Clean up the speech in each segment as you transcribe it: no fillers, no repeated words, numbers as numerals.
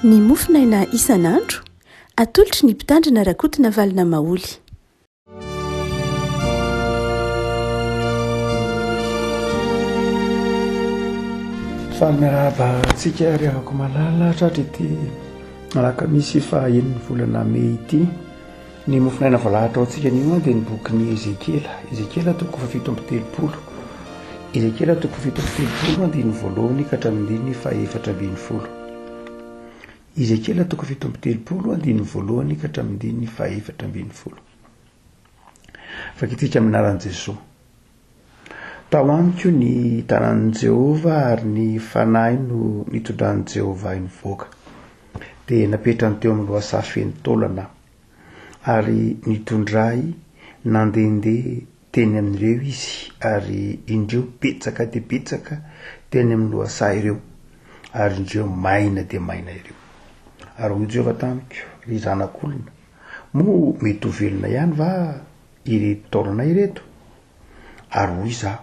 ny mofinaina isan'andro atolotry ny mpitandrina rakotina valina maoly. Fa miarahaba antsika rehako malala satria ity alakamisy fahaeniny volana Mey ity ny mofinaina voalahatra ao antsika nio dia ny bokin'ny Ezekiela toko fafito amby telopolo. Ezekiela toko fafito amby telopolo andiny voalohany ka hatramin'ny fahaefatra ambin'ny folo. Ezekiela toko fafito amby telopolo andiny voalohany ka hatramin'ny fahaefatra ambin'ny folo. Fakitsika aminaran'i Jesosy. Tao amiko ny tanàn'i Jehova ary ny fanahy no nitondran'i Jehova nivoaka. Dia napetrany teo amin'ny loha feno taolana ary nitondray nandehandeha teny amin'ireo izy ary indreo betsaka dia betsaka teny amin'ny loha ireo ary indreo maina dia maina ireo. Ary hoy Jehova tamiko, ry zanak'olona, moa mety ho velona ihany va ireto taolana ireto? Ary hoy izaho,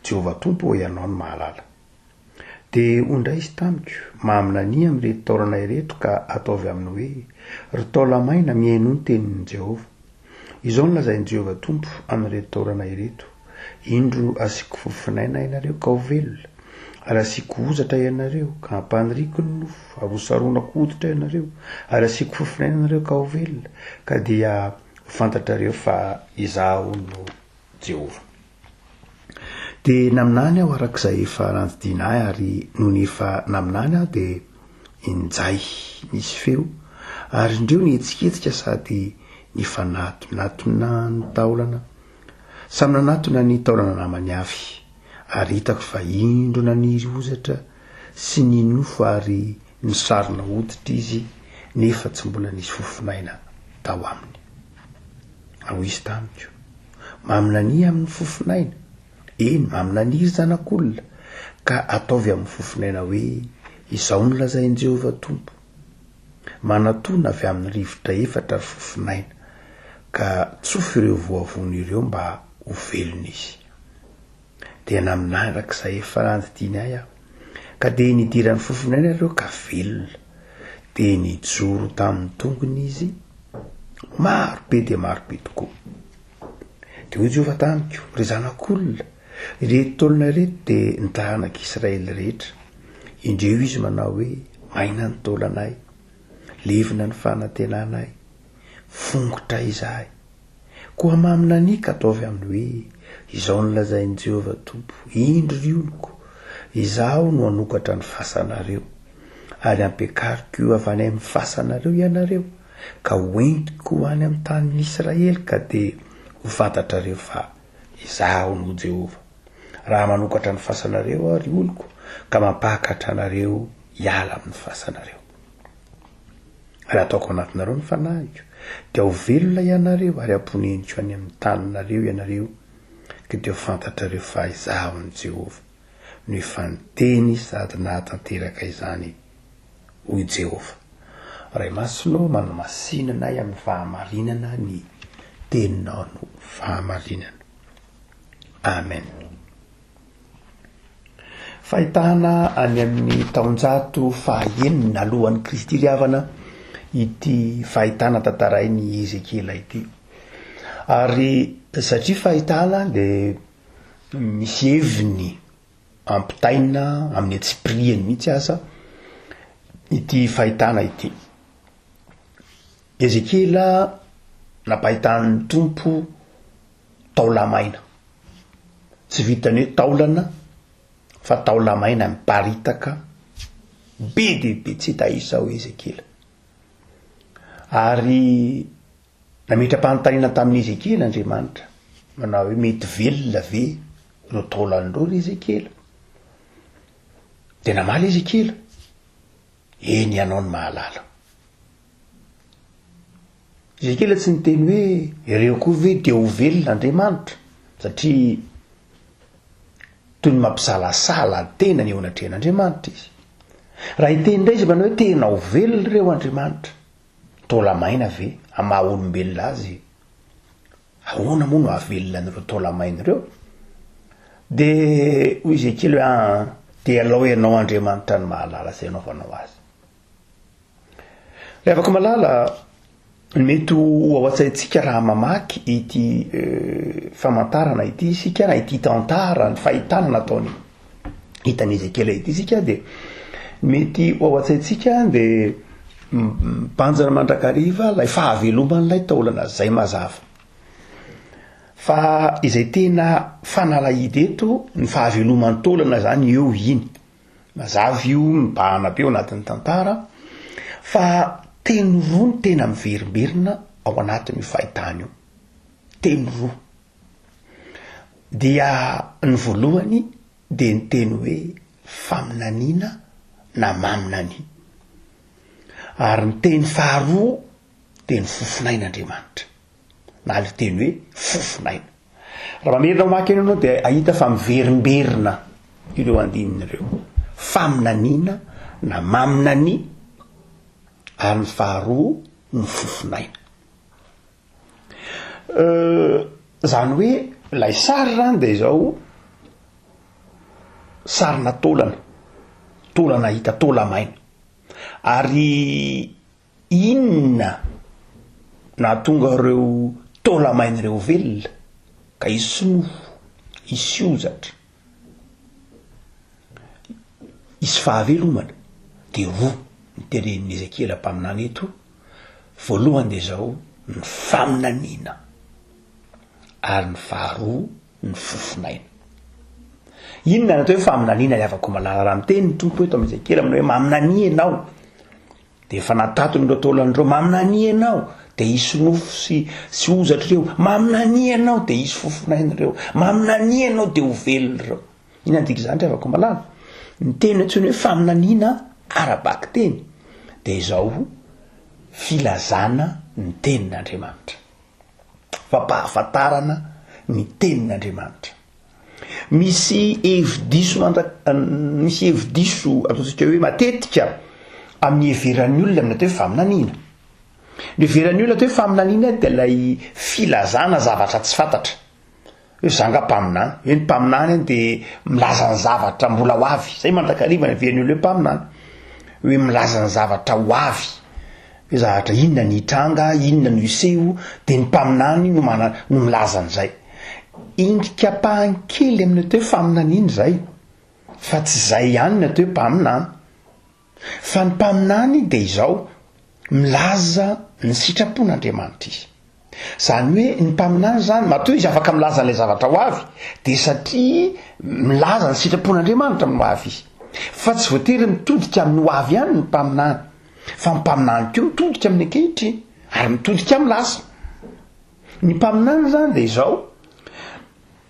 Jehova Tompo ianao no mahalala. Dia ondray izy tamiko, maminany amin'ireto taolana ireto ka ataovy aminy hoe, ry taola maina mihaino ny tenin'i Jehova. Izao no lazain'i Jehova Tompo amin'ireto taolana ireto, indro asiako fofinaina ianareo ka ho velona, ary asiako ozatra ianareo ka hampaniriko ny nofo, ary hosaronako hoditra ianareo, ary asiako fofinaina ianareo ka ho velona, ka dia ho fantatrareo fa izaho no Jehova. Dia naminany aho arak'izay efa ranotiana ahy ary noho efa naminany aho dia injay nisy feo ary indreo nihetsiketsika sady nifanatona ny taolana samy nanatona ny taolana namany avy ary hitako fa indro naniry ozatra sy ny nofo ary nisarona hoditra izy nefa tsy mbola nisy fofinaina tao aminy. Ao izy tamiko, maminany amin'ny fofinaina, eny maminany zanak'olona, ka ataovy amin'ny fofinaina hoe izao no lazain'i Jehova Tompo, manatona avy amin'ny rivotra efatra fofinaina ka tsofa ireo voavony ireo mba ho velona izy. Dia naminany arak'izay efa ranotiana ahy aho, ka dia nidiran'ny fofinaina ireo ka velona, dia nijoro tamin'ny tongony izy marobe dia marobe tokoa. Dia hoy Jehova tamiko, ry zanak'olona, ireto taolana ireto dia ny taranak'Israely rehetra. Indreo izy manao hoe maina ny taolanay, levina ny fanantenanay, fongotra izahay. Koa maminany ka ataovy aminy hoe izao no lazain'i Jehova Tompo, indro rioniko, izaho no hanokatra ny fasanareo ary ampiakariko io avy any amin'ny fasanareo ianareo ka hoentiko any amin'ny tanin'i Israely ka dia ho fantatrareo fa izaho no Jehova. Raha manokatra ny fasanareo ary oloko ka mampahakatra anareo hiala amin'ny fasanareo. Ary ataoko anatinareo ny fanahiko dia ho velona ianareo ary amponeniko any amin'ny taninareo ianareo ka dia ho fantatrareo fa izaho ny Jehova no efa niteny sady nahatanteraka izany hoy Jehova. Ray masonao manamasinanay amin'ny fahamarinana ny teninao no fahamarinana. Amen. Fahitana any amin'ny taonjato fahaenina alohan'ny Kristy riavana ity fahitana tantarain'i Ezekiela ity. Ary satria fahitana dia misy heviny ampitaina amin'ny atsipriany mihitsy asa ity fahitana ity. Ezekiela napahitan'ny Tompo taolamaina, tsy vitany hoe taolana fa taolamaina miparitaka be dia be tsy tahisa ho Ezekiela. Ary nametra-panontaniana tamin'ny Ezekiela Andriamanitra manao hoe mety velona ve no taolan'ireo ry Ezekiela? Dia namaly Ezekiela, eny ianao no mahalala. Ezekiela tsy niteny hoe ireo koa ve dia ho velona Andriamanitra satria toy ny mampisalasala tena ny eo anatrehan'Andriamanitra izy. Raha hiteny indray izy manao hoe tena ho velona ireo Andriamanitra, taolamaina ve amaha olombelona azy, ahoana moa no hahavelona an'ireo taolamaina ireo? Dia hoy Ezekiela hoe dia alao ianao Andriamanitra ny mahalala izay anaovanao azy. Afaka malala mety ho ao an-tsaintsika raha mamaky ity famantarana ity isika na ity tantara ny fahitana nataony hitany Ezekela ity isika de mety ho ao an-tsaintsika de banjana mandrakariva lay fahaveloman'ilay taolana zay mazava fa izay tena fanalahidy eto ny fahaveloman'ny taolana zany eo iny mazava io mibahana be ao anatin'ny tantara fa teny roa ny tena miverimberina ao anatin'ny fahitana io teny roa dia ny voalohany de ny teny hoe faminaniana na maminani ary ny teny faharoa de ny fofinain'Andriamanitra na le teny hoe fofinaina raha mamerina ho maky anao de ahita fa miverimberina ireo andininy ireo faminaniana na maminani ary ny faharoa ny fofinaina zany hoe lay sary zany de zao sarina taolana hita taolamaina ary inona na tonga reo taolamaina reo velona ka isinoho isiozatra isy fahavelomana de roa niteren'ny Ezekela mpaminany eto voalohany de zao ny faminaniana ary ny faharoa ny fofinaina inona natao hoe faminaniana afaka malala raha miteny ny tompo eto amin'ny Ezekela amin'ny hoe maminani ianao de efa natato nyreo taolan'ireo maminani ianao de isy nofo sy ozatra reo maminani ianao de isy fofinaina reo maminani ianao de ho velona reo ina andiky zany re afaka malala ny teny antsony hoe faminaniana arabaky teny de zao filazana ny tenin'Andriamanitra fampahafantarana ny tenin'Andriamanitra misy hevidiso misy hevidiso ataontsika hoe matetika amin'ny heveran'ny olona amin'ny atao hoe faminaniana ny heveran'ny olona atao hoe faminaniana de lay filazana zavatra tsy fantatra hoe zanga mpaminany hoe ny mpaminany de milaza ny zavatra mbola ho avy zay mandrakariva ny heveran'ny olona hoe mpaminany hoe milaza ny zavatra ho avy hoe zavatra inona ny hitranga inona no hiseho de ny mpaminany no milaza an'izay indrikam-pahankely amin'ny atao hoe faminaniana zay fa tsy zay ihany ny atao hoe mpaminany fa ny mpaminany de izao milaza ny sitrapon'Andriamanitra izy zany hoe ny mpaminany zany matoa izy afaka milaza n'ilay zavatra ho avy de satria milaza ny sitrapon'Andriamanitra amin'ny ho avy izy fa tsy voatery mitodika amin'ny ho avy ihany ny mpaminany fa ny mpaminany keo mitodika amin'ny ankehitriny ary mitodika amin'ny lasa ny mpaminany zany de izao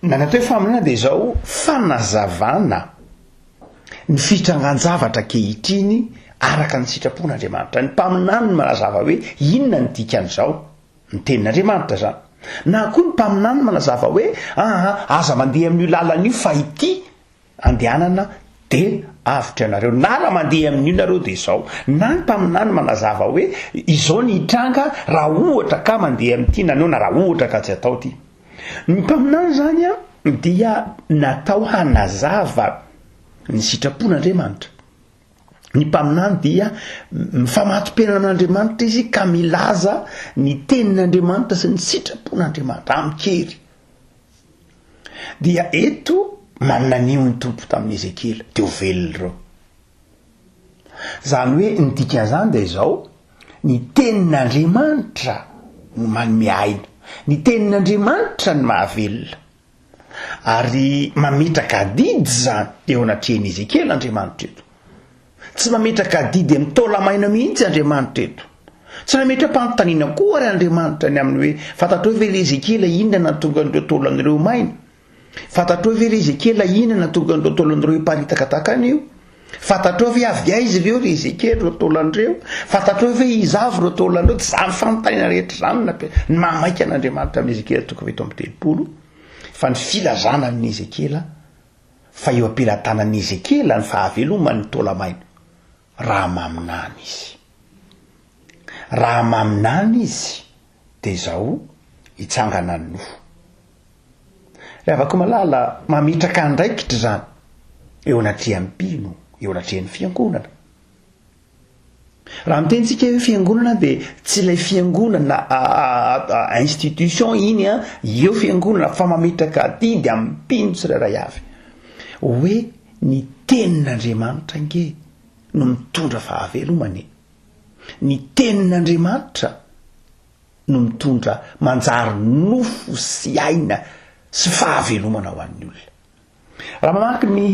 na natao hoe faminaniana de izao fanazavana ny fitrangan-javatra kehitriny araka ny sitrapon'Andriamanitra ny mpaminany ny manazava hoe inona ny dikan'izao ny tenin'Andriamanitra zany na koa ny mpaminany manazava hoe aza mandeha amin'io lalana io fa ity andehanana de avitra anareo na raha mandeha amin'io nareo de izao na ny mpaminany manazava hoe izao ny hitranga raha ohatra ka mandeha amin'ity nanao na raha ohatra ka tsy atao ty ny mpaminany zany a dia natao hanazava ny sitrapon'Andriamanitra ny mpaminany dia mifamato-penana amin'Andriamanitra izy ka milaza ny tenin'Andriamanitra sy ny sitrapon'Andriamanitra amikery dia eto mananio ny tompo tamin'ny Ezekela de ho velona reo zany hoe ny dikan'izany de izao ny tenin'Andriamanitra no manome aina ny tenin'Andriamanitra ny mahavelona ary mametraka didy zany eo anatrehan'ny Ezekela Andriamanitra eto tsy mametraka didy amin'ny taolamaina mihitsy Andriamanitra eto tsy nametra-panontaniana koa ary Andriamanitra ny amin'ny hoe fantatrao ve le Ezekela inona na tonga an'ireo taolan'ireo maina fantatrao ve le Ezekela inona na tonga an'ireo taolan'ireo hiparitaka takan'io fantatrao ve avy aiza ireo le Ezekela reo taolan'ireo fantatrao ve izavy reo taolan'ireo tsy zany fanontaniana rehetra zany ny mamaika an'Andriamanitra amin'ny Ezekela toko veto amin'ny telopolo fa ny filazana amin'ny Ezekela fa eo ampelantanan'ny Ezekela ny fahavelomany ny taolamaina raha maminany izy de zao hitsangana ny nofo rehavako malala mametraka andraikitra zany eo anatrehan'ny mpino eo anatrehan'ny fiangonana raha mitentsika hoe fiangonana dia tsy ilay fiangonana institution iny a eo fiangonana fa mametraka aty dia mimpino tsirairay avy hoe ny tenin'Andriamanitra nge no mitondra fahavelomany ny tenin'Andriamanitra no mitondra manjary nofo sy aina sy fahavelomana ho an'ny olona raha mamaky ny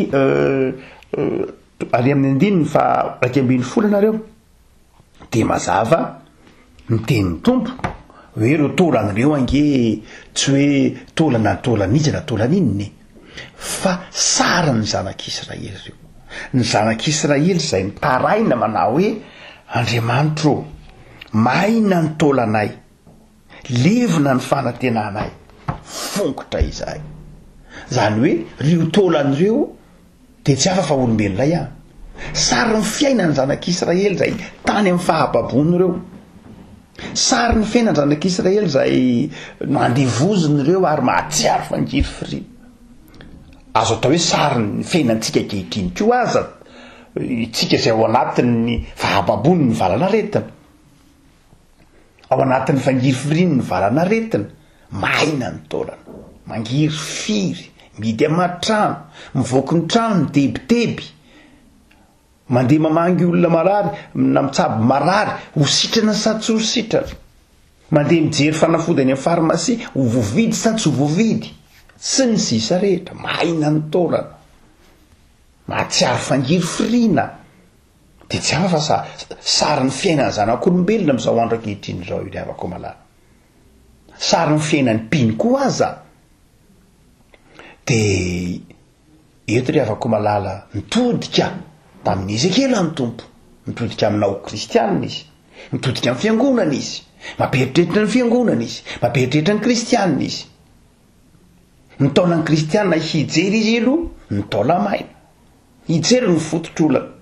ary amin'ny andininy fa 1:20 nareo dia mazava mitenin'ny tompo hoe ireo tolan'ireo ange tsy hoe tolan'ijana tolan'inony fa sara ny zanak'Israely ireo ny zanak'Israely izay mitaraina manao hoe Andriamanitra maina ny tolanay levina ny fanantenanay fongotra izahay zany hoe rio tolan'ireo dia tsy hafa fa olombelona ihany sary ny fiainany zanak'Israely zay tany amin'ny fahababony ireo sary ny fiainany zanak'Israely zay mandevozony ireo ary mahatsiaro fangiry firiana azo atao hoe sary ny fiainantsika ankehitriny ko aza itsika izay ao anatin'ny fahababony ny valana retina ao anatin'ny fangiry firiany ny valana retina maina ny taolana mangiry firy midy amatrano mivoaky ny trano midebiteby mandeha mamangy olona marary na mitsaby marary ho sitrana sa tsy ho sitrana mandeha mijery fanafodany amin'ny farmasia ho voavidy sa tsy ho voavidy sy ny sisa rehetra maina ny taolana mahatsiaro fangiry firiana dia tsy hafa fa sary ny fiainany zanak'olombelona amin'izao andro ankehitriny izao io avako malala sary ny fiainany mpiny koa aza dia eto ry avako malala mitodika tamin'ny Ezekela ny tompo mitodika aminao kristianina izy mitodika amin'ny fiangonana izy mamperitreritra ny fiangonana izy mamperitreritra ny kristianina izy ny taonan'ny kristianina hijery izy elo ny taona maina hijery ny fototr'olana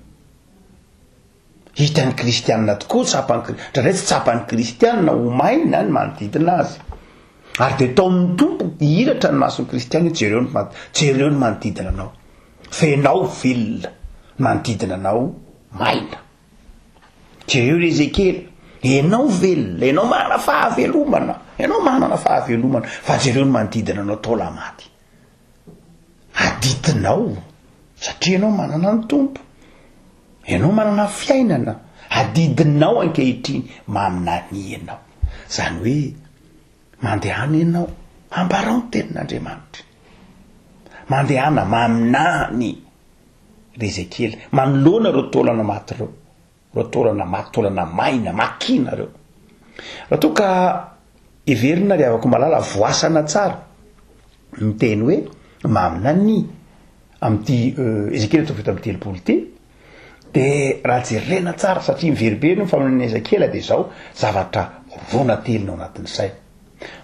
hitan'ny kristianina tokoa ndraindray tsy tsapany kristianina ho maina ny manodidina azy ary dia taon'ny tompo hiratra ny mason'ny kristianina jereo ny manodidina anao fenao velona manodidina anao maina jereo ry Ezekela enao velona enao manana fahavelomana fa jereo ny manodidina anao taola maty adidinao satria enao manana ny tompo enao manana fiainana adidinao ankehitriny maminany ianao zany hoe mandehana ianao ambarao ny tenin'Andriamanitra mandehana maminany ry Ezekela manoloana reo taolana maty reo taolana maty taolana maina makina reo raha toa ka everina ry avako malala voasana tsara miteny hoe maminany amin'ity Ezekela tofito amin'ny 30 ty dia raha jerena tsara satria miveribery ny faminany Ezekela dia izao zavatra rona telina ao anatin'ny saina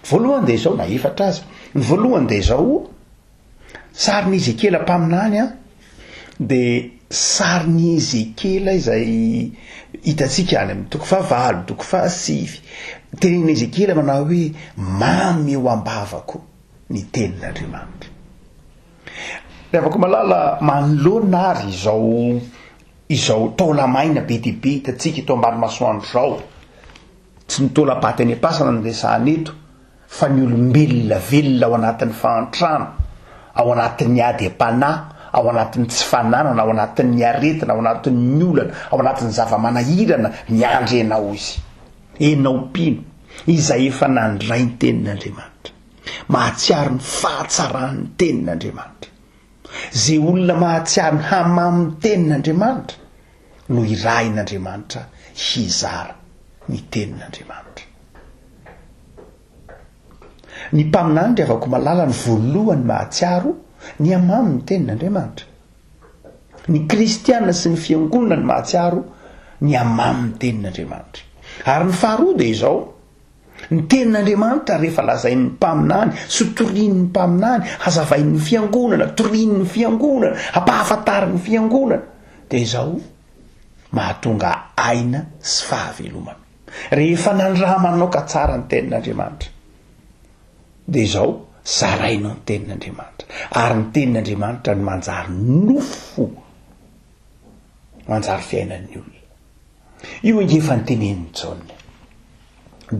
voalohany dia izao na efatra aza ny voalohany dia izao sarin'ny Ezekela mpaminany a dia sarin'ny Ezekela izay hitantsika any amin'ny 9 tenen'ny Ezekela manao hoe mamy eo ambavako ny tenin'Andriamanitra rehavako malala manoloana ary izao taola maina be dia be hitantsika ito ambany masoandro izao tsy ny taola paty any am-pasana no resahana eto fa ny olombelona velona ao anatin'ny fahantrano ao anatin'ny ady am-panahy ao anatin'ny tsy fananana ao anatin'ny aretina ao anatin'ny olana ao anatin'ny zava-manahirana miandry ianao izy enao mpino izay efa nandray ny tenin'Andriamanitra mahatsiaro ny fahatsarany tenin'Andriamanitra zay olona mahatsiaro ny hamamy tenin'Andriamanitra no irahin'Andriamanitra hizara ny tenin'Andriamanitra ny mpaminany ry avako malala ny voalohany mahatsiaro ny hamamy ny tenin'Andriamanitra ny kristianina sy ny fiangonana ny mahatsiaro ny hamamy ny tenin'Andriamanitra ary ny faharoa dia izao ny tenin'Andriamanitra rehefa lazain'ny mpaminany sy torian'ny mpaminany hazavain'ny fiangonana torian'ny fiangonana hampahafantarin'ny fiangonana dia izao mahatonga aina sy fahavelomana rehefa nandramanao ka tsara ny tenin'Andriamanitra dia izao zarainao ny tenin'Andriamanitra ary ny tenin'Andriamanitra ny manjary nofo manjary fiainan'ny olona io ngefa nyteneny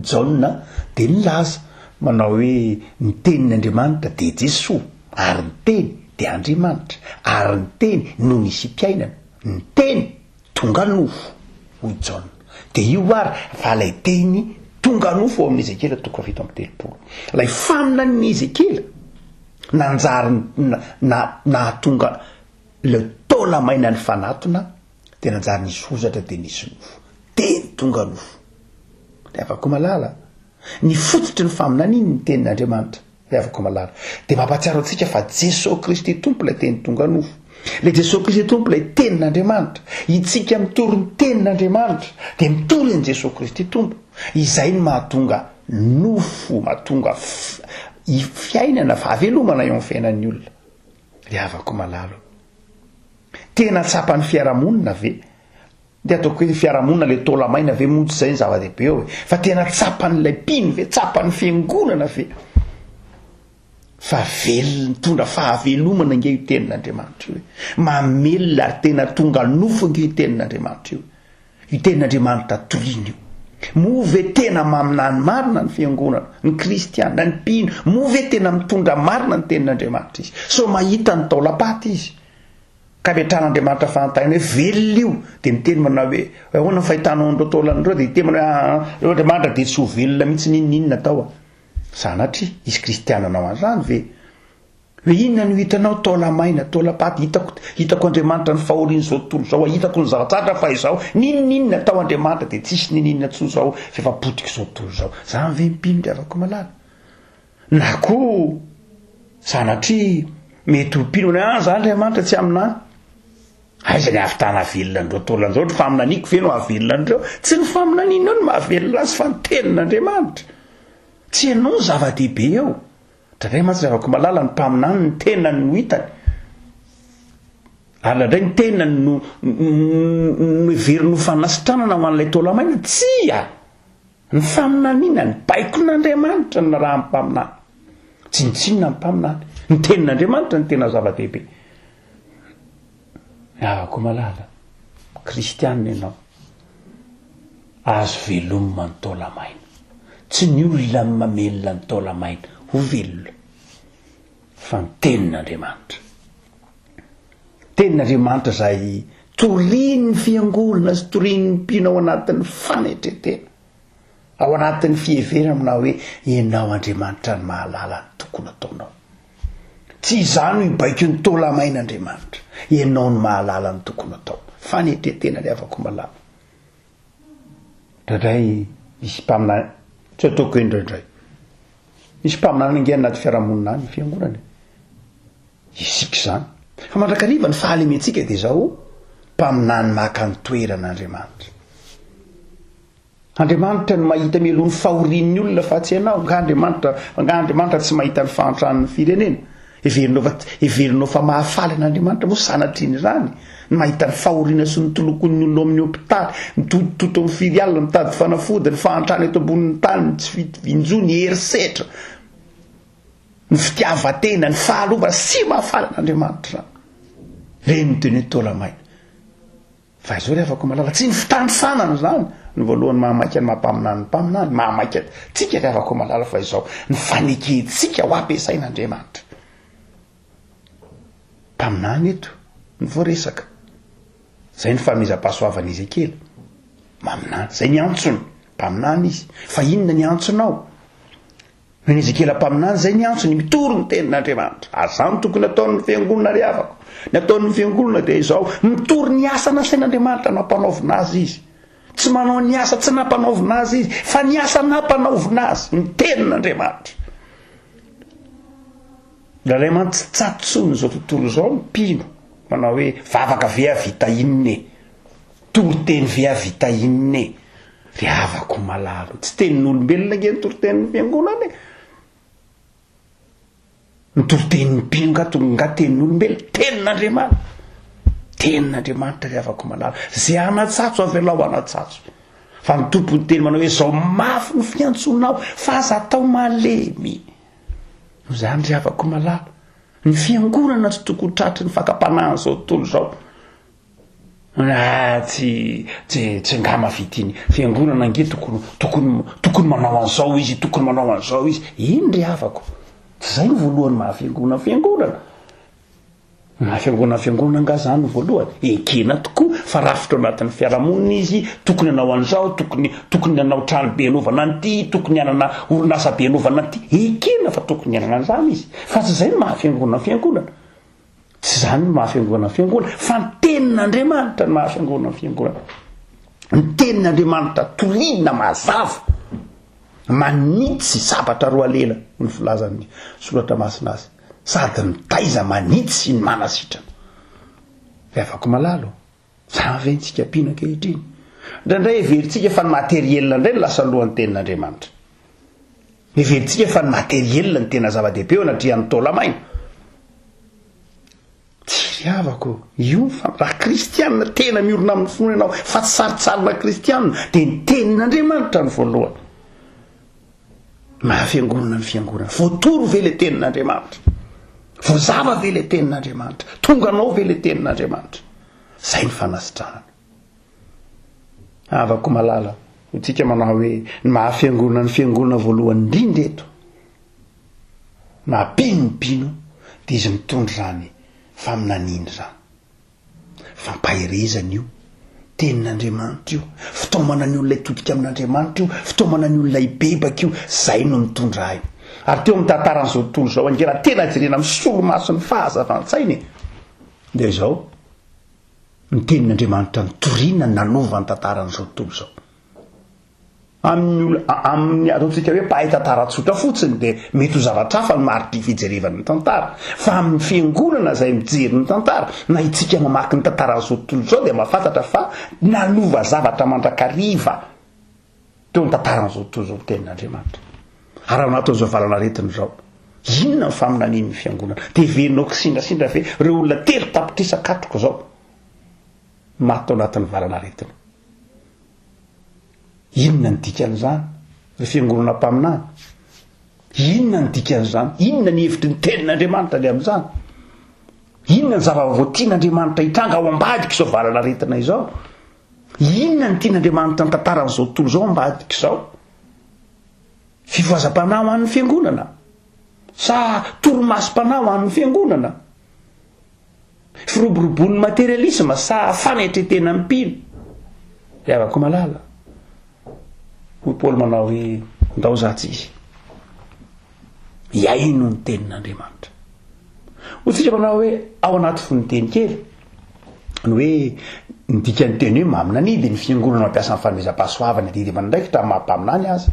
Jaona de nilaza manao hoe ny tenin'Andriamanitra de Jesoa, ary ny teny de Andriamanitra, ary ny teny no nisy mpiainana, ny teny tonga nofo hoy Jaona. De io ary fa lay teny tonga nofo ao amin'ny Ezekela 7:30. Lay faminan'ny Ezekela nanjary nahatonga le taola maina ny fanatona de nanjary nisy hozatra de nisy nofo. Teny tonga nofo. De afaka malala ny fototry ny faminana iny ny tenin'Andriamanitra. De afaka malala. De mampatsiaro antsika fa Jesosy Kristy tompo lay teny tonga nofo. Le Jesosy Kristy tompo lay tenin'Andriamanitra. Itsika mitory ny tenin'Andriamanitra de mitory ny Jesosy Kristy tompo. Izay ny mahatonga nofo, mahatonga fiainana fahavelomana eo amin'ny fiainan'ny olona. De afaka malala. Tena tsapan'ny fiarahamonina ve? De ataoko hoe fiarahamonina le taola maina ve montsy zay ny zava-dehibe eo fa tena tsapan'ilay mpino ve, tsapan'ny fiangonana ve? Fa velona tondra fahavelomana nge io tenin'Andriamanitra io. Mamelona ary tena tonga nofo nge io tenin'Andriamanitra io. Io tenin'Andriamanitra toriana io. Move tena maminany marina ny fiangonana, ny kristiana, ny mpino, move tena mitondra marina ny tenin'Andriamanitra izy. So mahita ny taolapaty izy. Ka metran'Andriamanitra fantahina hoe velona io de miteny manao hoe ahoana fahitanao andreo taolan'ireo de iteny manao Andriamanitra de tsy ho velona mihitsy ninninona tao. Sanatria izy kristiana nao an'izany ve? Hoe inona no hitanao taola maina, taolapaty, hitako Andriamanitra ny fahoriany zao tontolo zao, hitako ny zavatratra fa izao ninninona tao Andriamanitra de tsisy ninninona tso zao fefa potiky zao tontolo zao. Zany ve mpino de afaka malala. Na koa sanatria mety ho mpino hoe zany Andriamanitra tsy aminany. Aiza ny avitana velona andreo taolan'izao ny faminaniko ve no havelona andreo? Tsy ny faminanina no mahavelona azy fa ny tenin'Andriamanitra. Tsy ianao ny zava-dehibe eo. Dray mantsy zavako malala ny mpaminany ny tenany no hitany. Ary indray ny tenany no heveriny ho fanasitranana ho an'ilay taola maina. Tsia! Ny faminanina ny baikon'Andriamanitra ny raha mpaminany. Tsinitsinona ny mpaminany. Ny tenin'Andriamanitra ny tena zava-dehibe. Avako malala. Kristianina ianao. Azo velomina ny taola maina. Tsy ny olona mamelona ny taola maina ho velona fa ny tenin'Andriamanitra. Tenin'Andriamanitra izay torian'ny fiangonana sy torian'ny mpino ao anatin'ny fanetretena, ao anatin'ny fiheverana aminao hoe ianao Andriamanitra ny mahalala ny tokony ataonao. Tsy izany ho ibaiko ny taola main'Andriamanitra, ianao ny mahalala ny tokony atao. Fanetretena le afaka malala. Indray misy mpaminany tsy ataoko indraindray. Misy mpaminany ange anaty fiarahamonina any fiangonana. Isika zany. Fa mandrakariva ny fahalemetsika dia izao mpaminany maka ny toeran'Andriamanitra. Andriamanitra no mahita melony fahorian'ny olona fa tsy ianao. Nga Andriamanitra tsy mahita ny fahantrahan'ny firenena. Everinao fa mahafaly an'Andriamanitra moa sanatriny zany. Mahita ny fahoriana sy ny tolokon'ny olona amin'ny hopitaly, mitotototo amin'ny firy alina, mitady fanafody, ny fahantrana eto ambonin'ny tany, tsy vinjo, ny herisetra, ny fitiavatena, ny fahalovana, sy mahafaly an'Andriamanitra. Reny teny taola maina. Fa izao re afaka malala, tsy ny fitandrosanana zany. Ny voalohany mahamaika ny mahampaminany, mahamaika tsika re afaka malala fa izao ny faneketsika ho ampiasain'Andriamanitra. Mpaminany eto ny voaresaka. Zay ny fameza-pahasoavan'i Ezekela. Maminany, zay ny antsony, mpaminany izy. Fa inona ny antsonao? Ny Ezekela mpaminany zay ny antsony, mitory ny tenin'Andriamanitra. Ary zany tokony ataon'ny fiangonana ry havako. Ny ataon'ny fiangonana dia izao, mitory ny asa nasain'Andriamanitra nampanaovina azy izy. Tsy manao ny asa tsy nampanaovina azy izy, fa ny asa nampanaovina azy, ny tenin'Andriamanitra. Lalay mantsy tsatotsony zao tontolo zao mpino. Manao hoe vavaka ve avita inone, toriteny ve avita inone. Ry havako malalo, tsy tenin'olombelona nge ny toritenin'ny fiangonana e. Ny toritenin'ny mpino nga tenin'olombelona, tenin'Andriamanitra. Tenin'Andriamanitra ry havako malalo. Zay anatsatso avelao anatsatso. Fa ny tompony teny manao hoe zao mafy ny fiantsonao fa aza atao malemy. Zany ry havako malalo. Ny fiangonana tsy tokony tratry ny fakapanahana zao tontolo zao. tsy ngamavitiny fiangonana ange tokony manao an'izao izy tokony manao an'izao izy indre avako tsy zay ny voalohany mahafiangonana fiangonana nga zany voalohany ekena tokoa fa rafitra anatin'ny fiarahamonina izy tokony anao an'izao tokony anao trano be anovana an'ity tokony anana orinasa be anovana an'ity ekena fa tokony anana an'izany izy fa tsy zay ny mahafiangonana tsy zany ny mahafiangonana fa ny tenin'Andriamanitra ny mahafiangonana ny tenin'Andriamanitra toriana mazava manitsy sabatra roa lela ny filazan'ny soratra masina azy sady ny taiza manitsy ny manasitrana fiavako malalo zaventsika pina kehitriny ndraindray everitsika fa ny materiel indray ny lasa lohan'ny tenin'Andriamanitra everitsika fa ny materiel ny tena zava-dehibe eo anatrihan'ny taolamaina tsy riavako io fa raha kristianina tena miorina amin'ny finoana ianao fa tsy saritsarina kristianina dia ny tenin'Andriamanitra ny voalohany mahafiangonana ny fiangonana voatoro ve le tenin'Andriamanitra voazava ve le tenin'Andriamanitra tonga anao ve le tenin'Andriamanitra zay ny fanasitranana avako malala hotsika manao hoe ny mahafiangonana ny fiangonana voalohany indrindra eto mampinopino dia izy mitondra zany faminaniana zany fampahirezana io tenin'Andriamanitra io fitaomana ny olona itodika amin'Andriamanitra io fitaomana ny olona ibebaka io zay no mitondra ainy ary teo amin'ny tantaran'izao tontolo zao angera tena jerena amin'ny solomaso ny fahazavantsainy dia izao ny tenin'Andriamanitra nitoriana nanova ny tantaran'izao tontolo zao amin'ny ataontsika hoe mpahay tantaratsotra fotsiny dia mety ho zavatra hafa ny maritry fijerevan'ny tantara fa amin'ny fiangonana izay mijery ny tantara na itsika mamaky ny tantaran'izao tontolo zao dia mahafantatra fa nanova zavatra mandrakariva teo ny tantaran'izao tontolo zao tenin'Andriamanitra ary ao anatin'izao valana retiny zao inona ny faminanian'ny fiangonana dia verinao kisindrasindra fe reo olona telo tapitrisa-katroko zao maty tao anatin'ny valana retiny inona ny dikan'izany re fiangonana mpaminana inona ny dikan'izany inona ny hevitry ny tenin'Andriamanitra le amin'izany inona ny zava-voatian'Andriamanitra hitranga ao ambadika izao valana retina izao inona ny tian'Andriamanitra ny tantaran'izao tontolo zao ambadika izao fivoazam-panahy ho an'ny fiangonana sa toromasom-panahy ho an'ny fiangonana firoborobon'ny materialisme sa fanaitretena mpino iavako malala hoy Paoly manao hoe ndao zatsy izy iaino ny tenin'Andriamanitra hotsika manao hoe ao anaty foniteny kely ny hoe ny dikan'ny teny hoe maminanidy ny fiangonana mampiasa ny fanomezam-pahasoavana didimana ndraikitra mampaminany azy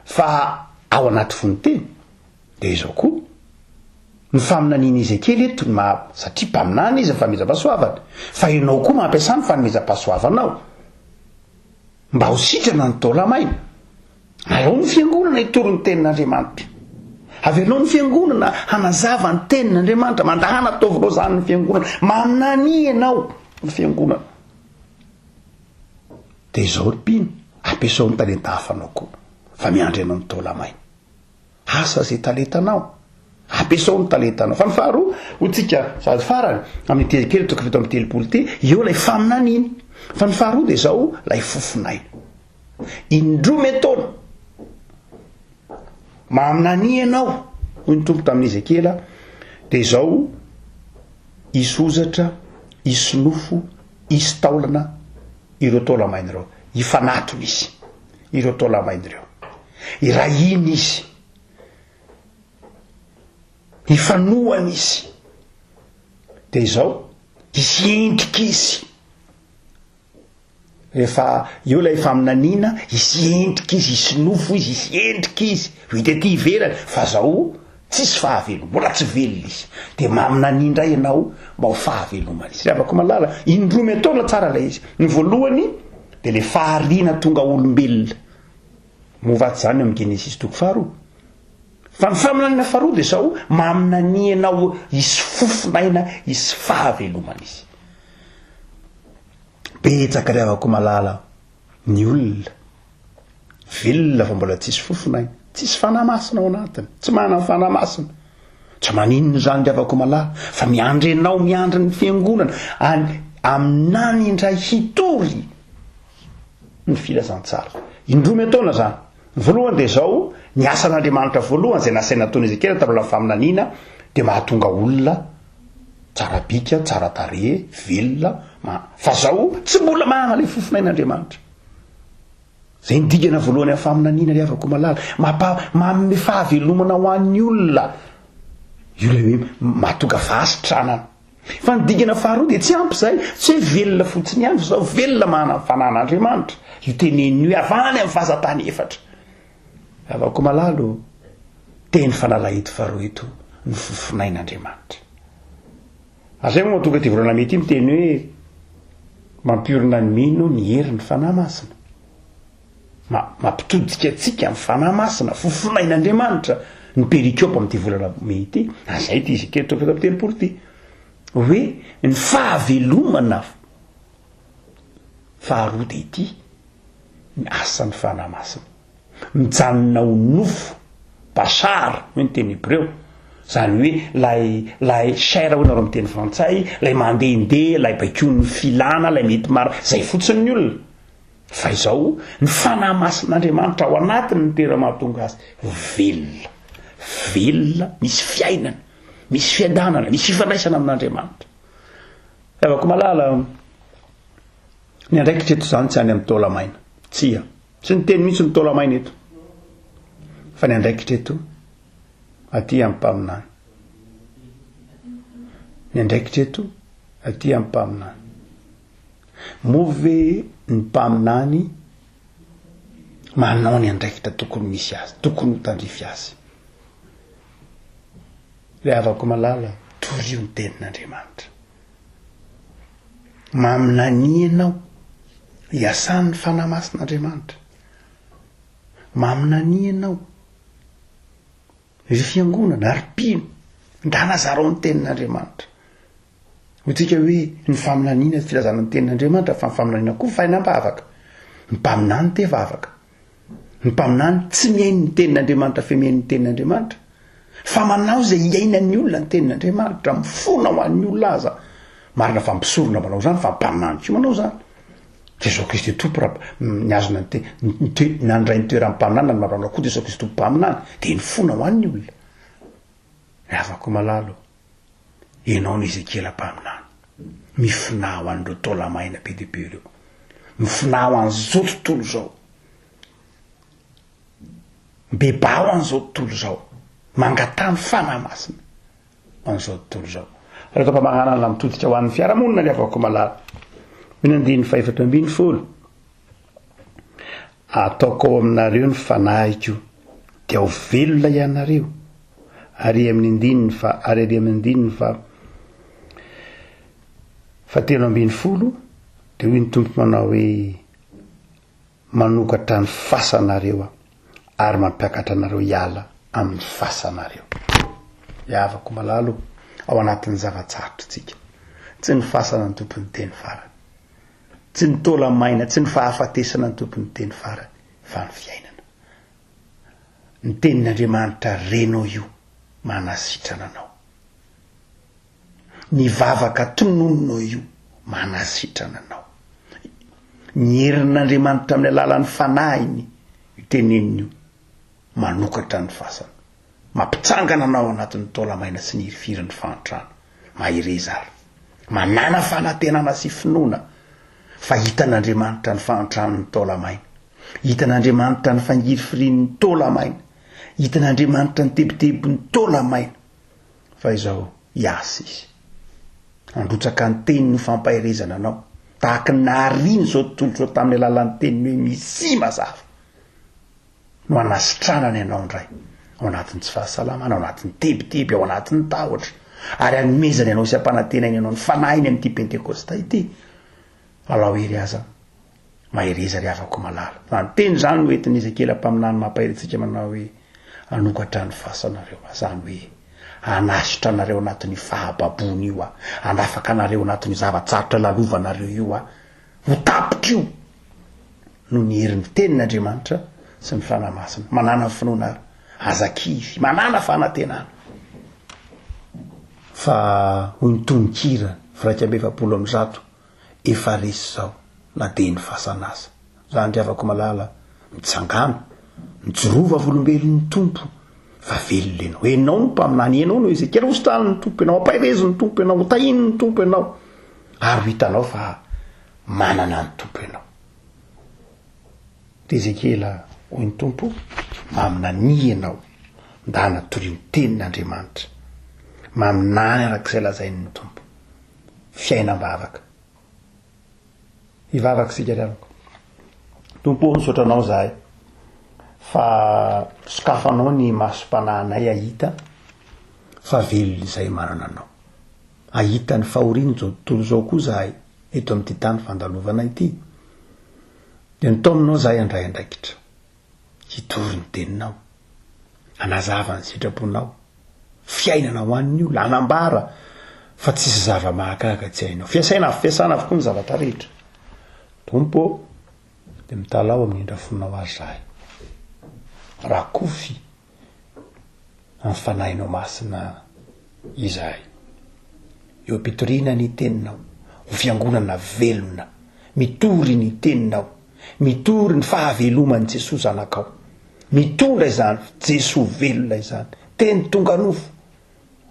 fa ao anaty foniteny dia izao koa ny faminaniana Ezekely eto satria mpaminany izy ny fanomezam-pahasoavana fa ianao koa mampiasa ny fanomezam-pahasoavanao mba ho sitrana ny taolamaina alao ny fiangonana hitoro ny tenin'Andriamanitra avy anao ny fiangonana hanazava ny tenin'Andriamanitra mandahana ataovinao zany ny fiangonana maminany ianao ny fiangonana dia izao mpino ampiasao ny talenta hafanao koa fa miandry anao ny taolamaina asa zay talentanao ampiasao ny talentanao fa ny faharoa hotsika sady farany amin'ny Ezekely toko fito amin'ny telopolo ty eo lay faminaniana fa ny faharoa dia izao lay fofinaina indroa taona maminany ianao hoy ny tompo tamin'ny Ezekely dia izao isy ozatra isy nofo isy taolana ireo taolamaina ireo ifanatony izy ireo taolamaina ireo irahiny izy ifanohany izy dia izao isy endrika izy rehefa eo lay faminaniana isy endrika izy isy nofo izy isy endrika izy hita ety iverany fa zao tsisy fahaveloma mbola tsy velona izy dia maminany indray ianao mba ho fahavelomana izy rehavako malala indroa taona tsara lay izy ny voalohany dia le fahariana tonga olombelona movaty zany amin'ny Genesis toko faharoa fa ny faminaniana faharoa dia zao maminany ianao isy fofinaina isy fahavelomana izy betsaka rehavako malala ny olona velona fa mbola tsisy fofinaina tsisy fanahy masina ao anatiny tsy manana fanahy masina tsy maninona zany rehavako malala fa miandry anao miandry ny fiangonana aminany indray hitory ny filazantsara indroa metaona zany voalohany de zao ny asan'andriamanitra voalohany zay nasaina taona Ezekela tamina faminaniana de mahatonga olona tsara bika tsara tare velona fa zao tsy mbola manana le fofinain'andriamanitra zay nidigana voalohany amin'ny faminaniana le avako malala manome fahavelomana ho an'ny olona io le hoe mahatonga fahasitranana fa nidigana faharoa de tsy ampy zay tsy hoe velona fotsiny ihany fa zao velona manana fanan'andriamanitra io teneniny hoe avany amin'ny fahazatany efatra avako malalo teny fanalahito faharoa eto ny fofinain'andriamanitra azay moa tonga ty volana mety miteny hoe mampiorina ny mino ny herin'ny fanahy masina mampitodika atsika amin'ny fanahy masina fofinain'andriamanitra ny perikiopa amin'ity volana mety azay ty izy kely tofata telopolo ty hoe ny fahavelomana faharoa de ity ny asan'ny fanahy masina mijanona ho nofo basara hoe ny teny hebreo zany hoe lay chair hoy nareo amin'ny teny frantsay lay mandehandeha lay baikony filana lay mety mara zay fotsiny ny olona fa izao ny fanahy masin'andriamanitra ao anatiny ny tera mahatonga azy velona misy fiainana misy fiadanana misy fifandraisana amin'andriamanitra avako malala ny andraikitra eto zany tsy any amin'ny taolamaina tsy ny teny mihitsy ny taolamaina eto fa ny andraikitra eto aty amin'ny mpaminany ny andraikitra eto aty amin'ny mpaminany move ny mpaminany manao ny andraikitra tokony misy azy tokony ho tandrify azy le avako malala torio ny tenin'andriamanitra maminanianao iasan'ny fanahy masin'andriamanitra maminanianao ry fiangonana ary mpino ndanazarao ny tenin'andriamanitra hotsika hoe ny faminaniana filazana ny tenin'andriamanitra fa ny faminaniana koa fainam-bavaka ny mpaminany tevavaka ny mpaminany tsy miainy ny tenin'andriamanitra fe miainy ny tenin'andriamanitra fa manao zay iainan'ny olona ny tenin'andriamanitra mifona ho an'ny olona aza marina fa mpisorona manao zany fa mpaminany ko manao zany Jesosy Kristy tompo raha niazona nandray ny toeran'ny mpaminany ny marana koa Jesosy Kristy tompo mpaminany de nifona ho an'ny olona afako malalo enao ny Ezekela mpaminany mifona ho an'ireo taolamaina be de be ireo mifona ho an'izao tontolo zao beba ho an'izao tontolo zao mangatany fanahy masina an'izao tontolo zao rehefa mpamanana mitodika ho an'ny fiarahamonina le avako malala minandiny faefatra ambiny folo ataoko ao aminareo ny fanahiko dia ho velona ianareo ary amin'ny andininy fa telo ambiny folo dia hoy ny tompo manao hoe manokatra ny fasanareo ary mampiakatra anareo hiala amin'ny fasanareo iavako malalo ao anatin'ny zavatsarotra tsika tsy ny fasana ny tompony teny farany tsy ny taolamaina tsy ny fahafatesana ny tompony teny farany fa ny fiainana ny tenin'andriamanitra renao io manasitrana anao ny vavaka tonononao io manasitrana anao ny herin'andriamanitra amin'ny alalan'ny fanahiny teneniny io manokatra ny fasana mampitsangana anao anatin'ny taolamaina sy ny hirifiriny fantrana mahireza ary manana fanantenana sy finoana fa hitan'andriamanitra ny fantrano ny taolamaina hitan'andriamanitra ny fangirifirin'ny taolamaina hitan'andriamanitra ny tebitebony taolamaina fa izao iasa izy androtsaka ny teniny ho fampahirezana anao tahaka ny nahariny zao tontolo zao tamin'ny alalan'ny teniny hoe misy mazava no anasitranany ianao indray ao anatin'ny tsy fahasalamana ao anatin'ny tebiteby ao anatin'ny tahotra ary anomezany ianao sy ampanantenainy ianao ny fanahiny amin'ity pentekosta ity alao hery aza mahireza ry avako malala fa ny teny zany ho entin'ny Ezekela mpaminany mampahirintsika manao hoe anokatra ny fasanareo zany hoe anasitra anareo anatin'ny fahababony io anafaka anareo anatin'ny zavatsarotra lalovanareo io ho tapitra io no ny herin'ny tenin'andriamanitra sy ny fanahy masina manana finoana azakivy manana fanantenana fa hoy ny tononkira viraika amby 700 efa resy zao na de ny fasanasa zany ry avako malala mitsangana mijorova volombelon'ny tompo fa velona ianao enao no mpaminany enao no Ezekela hositany ny tompo ianao ampairezi ny tompo ianao hotahiny ny tompo ianao ary ho hitanao fa manana ny tompo ianao de Ezekela hoy ny tompo maminany ianao nda hanatory ny tenin'Andriamanitra maminany arak'izay lazain'ny tompo fiainam-bavaka hivavaka sika riavako tompo nisotranao zahay fa sokafanao ny masom-panahinay ahita fa velona izay manana anao ahita ny fahoriany zao tontolo zao koa zahay eto amin'ity tany fandalovana ity de nitao aminao zahay andray andraikitra hitory ny teninao anazava ny sitraponao fiainana ho an'ny olona anambara fa tsisy zava-mahagaga tsy hainao fiasana avokoa ny zavatra rehetra tompo de mitalao amin'ny indrafonao azy zahay raha kofy amin'ny fanahinao masina izahay eo ampitoriana ny teninao ho fiangonana velona mitory ny teninao mitory ny fahavelomany Jesosy zanakao mitondra izany Jesosy velona izany teny tonga nofo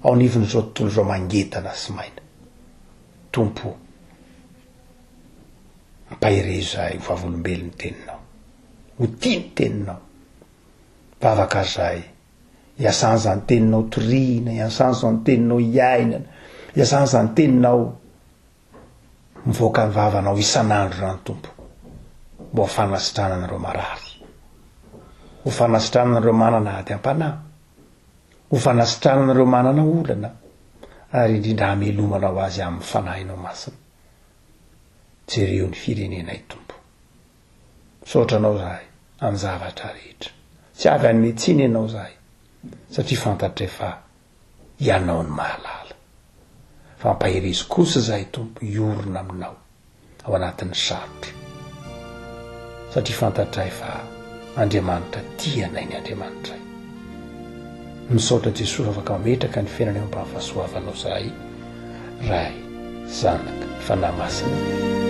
ao nivony zao tontolo zao mangetana sy maina tompo ampahirezo zahay ho favolombelon'ny teninao ho tia ny teninao vavaka zahay hiasany zany teninao toriana hiasany zany teninao hiainana hiasany zany teninao mivoaka ny vavanao isan'andro rany tompo mba ho fanasitrananareo marary ho fanasitrananareo manana ady am-panahy ho fanasitrananareo manana olana ary indrindra hamelomanao azy amin'ny fanahinao masina jereo ny firenenay tompo sotranao zahay amin'ny zavatra rehetra tsy avy any metsiny ianao zahay satria fantatra efa ianao ny mahalala fa ampahirezy kosa zahay tompo iorona aminao ao anatin'ny sarotra satria fantatra efa Andriamanitra tianay ny Andriamanitra misaotra Jesosy afaka mametraka ny fiainana eo ampahafahasoavanao zahay ray zanaka fanahy masina